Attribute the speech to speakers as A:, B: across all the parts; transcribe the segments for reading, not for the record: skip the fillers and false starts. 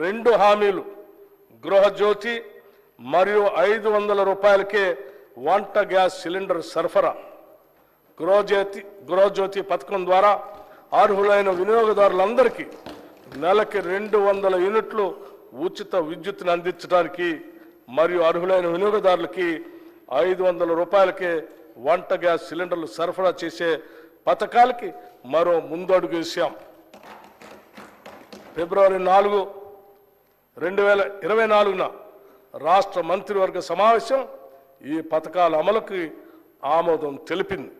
A: 2 హామీలు గృహజ్యోతి మరియు 500 రూపాయలకే వంట గ్యాస్ సిలిండర్ సరఫరా. గృహజ్యోతి పథకం ద్వారా అర్హులైన వినియోగదారులందరికీ నెలకి 200 యూనిట్లు ఉచిత విద్యుత్తును అందించడానికి మరియు అర్హులైన వినియోగదారులకి 500 రూపాయలకే వంట గ్యాస్ సిలిండర్లు సరఫరా చేసే పథకాలకి మరో ముందడుగు వేశాం. ఫిబ్రవరి 4, 2024న రాష్ట్ర మంత్రివర్గ సమావేశం ఈ పథకాల అమలుకి ఆమోదం తెలిపింది.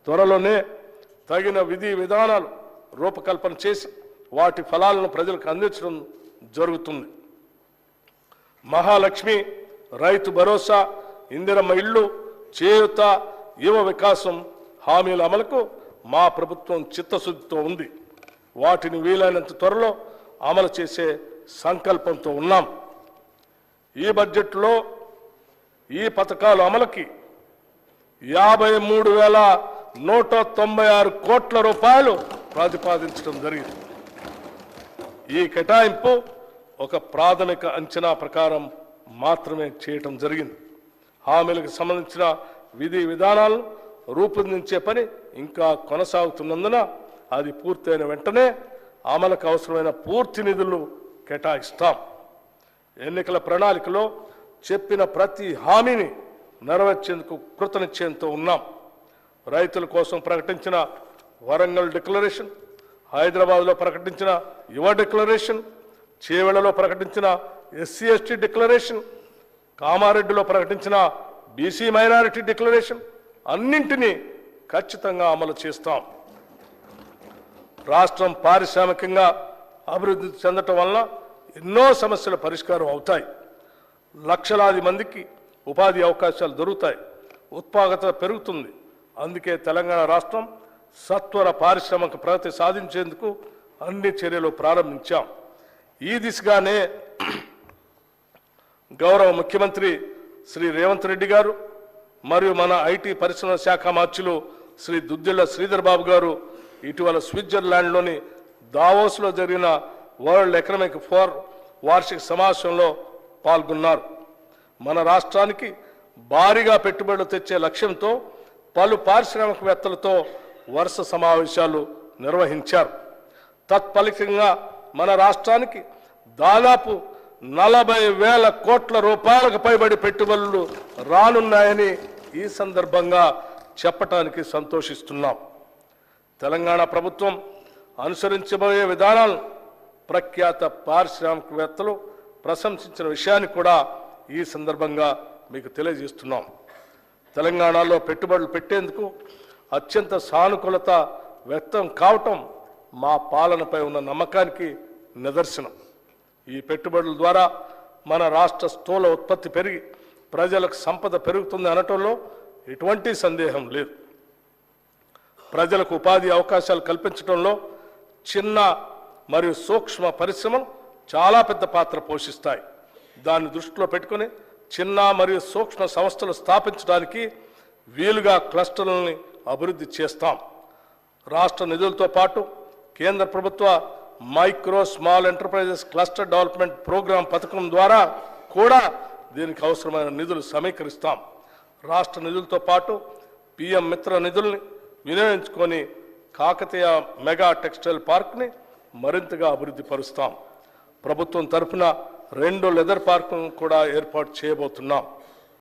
A: త్వరలోనే తగిన విధి విధానాలు రూపకల్పన చేసి వాటి ఫలాలను ప్రజలకు అందించడం జరుగుతుంది. మహాలక్ష్మి, రైతు భరోసా, ఇందిరమ్మ ఇళ్ళు, చేయూత, యువ వికాసం హామీల అమలుకు మా ప్రభుత్వం చిత్తశుద్ధితో ఉంది. వాటిని వీలైనంత త్వరలో అమలు చేసే సంకల్పంతో ఉన్నాం. ఈ బడ్జెట్లో ఈ పథకాల అమలుకి 53,196 కోట్ల రూపాయలు ప్రతిపాదించడం జరిగింది. ఈ కేటాయింపు ఒక ప్రాథమిక అంచనా ప్రకారం మాత్రమే చేయటం జరిగింది. హామీలకు సంబంధించిన విధి విధానాలను రూపొందించే పని ఇంకా కొనసాగుతున్నందున అది పూర్తయిన వెంటనే అమలుకు అవసరమైన పూర్తి నిధులు కేటాయిస్తాం. ఎన్నికల ప్రణాళికలో చెప్పిన ప్రతి హామీని నెరవేర్చేందుకు కృతనిశ్చయంతో ఉన్నాం. రైతుల కోసం ప్రకటించిన వరంగల్ డిక్లరేషన్, హైదరాబాద్లో ప్రకటించిన యువ డిక్లరేషన్, చేవెళ్లలో ప్రకటించిన ఎస్సీ ఎస్టీ డిక్లరేషన్, కామారెడ్డిలో ప్రకటించిన బీసీ మైనారిటీ డిక్లరేషన్ అన్నింటినీ ఖచ్చితంగా అమలు చేస్తాం. రాష్ట్రం పారిశ్రామికంగా అభివృద్ధి చెందటం వలన ఎన్నో సమస్యల పరిష్కారం అవుతాయి. లక్షలాది మందికి ఉపాధి అవకాశాలు దొరుకుతాయి. ఉత్పాదకత పెరుగుతుంది. అందుకే తెలంగాణ రాష్ట్రం సత్వర పారిశ్రామిక ప్రగతి సాధించేందుకు అన్ని చర్యలు ప్రారంభించాం. ఈ దిశగానే గౌరవ ముఖ్యమంత్రి శ్రీ రేవంత్ రెడ్డి గారు మరియు మన ఐటీ పరిశ్రమల శాఖ మార్చులు శ్రీ దుద్దిళ్ల శ్రీధర్ బాబు గారు ఇటీవల స్విట్జర్లాండ్లోని దావోస్లో జరిగిన వరల్డ్ ఎకనామిక్ ఫోరం వార్షిక సమావేశంలో పాల్గొన్నారు. మన రాష్ట్రానికి భారీగా పెట్టుబడులు తెచ్చే లక్ష్యంతో పలు పారిశ్రామికవేత్తలతో వరుస సమావేశాలు నిర్వహించారు. తత్ఫలితంగా మన రాష్ట్రానికి దాదాపు 40,000 కోట్ల రూపాయలకు పైబడి పెట్టుబడులు రానున్నాయని ఈ సందర్భంగా చెప్పటానికి సంతోషిస్తున్నాం. తెలంగాణ ప్రభుత్వం అనుసరించబోయే విధానాలను ప్రఖ్యాత పారిశ్రామికవేత్తలు ప్రశంసించిన విషయాన్ని కూడా ఈ సందర్భంగా మీకు తెలియజేస్తున్నాం. తెలంగాణలో పెట్టుబడులు పెట్టేందుకు అత్యంత సానుకూలత వ్యక్తం కావటం మా పాలనపై ఉన్న నమ్మకానికి నిదర్శనం. ఈ పెట్టుబడుల ద్వారా మన రాష్ట్ర స్థూల ఉత్పత్తి పెరిగి ప్రజలకు సంపద పెరుగుతుంది అనటంలో ఎటువంటి సందేహం లేదు. ప్రజలకు ఉపాధి అవకాశాలు కల్పించడంలో చిన్న మరియు సూక్ష్మ పరిశ్రమలు చాలా పెద్ద పాత్ర పోషిస్తాయి. దాన్ని దృష్టిలో పెట్టుకుని చిన్న మరియు సూక్ష్మ సంస్థలు స్థాపించడానికి వీలుగా క్లస్టర్లని అభివృద్ధి చేస్తాం. రాష్ట్ర నిధులతో పాటు కేంద్ర ప్రభుత్వ micro small enterprises cluster development programme పథకం ద్వారా కూడా దీనికి అవసరమైన నిధులు సమీకరిస్తాం. రాష్ట్ర నిధులతో పాటు పిఎం మిత్ర నిధుల్ని వినియోగించుకొని కాకతీయ మెగా టెక్స్టైల్ పార్క్ని మరింతగా అభివృద్ధి పరుస్తాం. ప్రభుత్వం తరఫున 2 లెదర్ పార్కులను కూడా ఏర్పాటు చేయబోతున్నాం.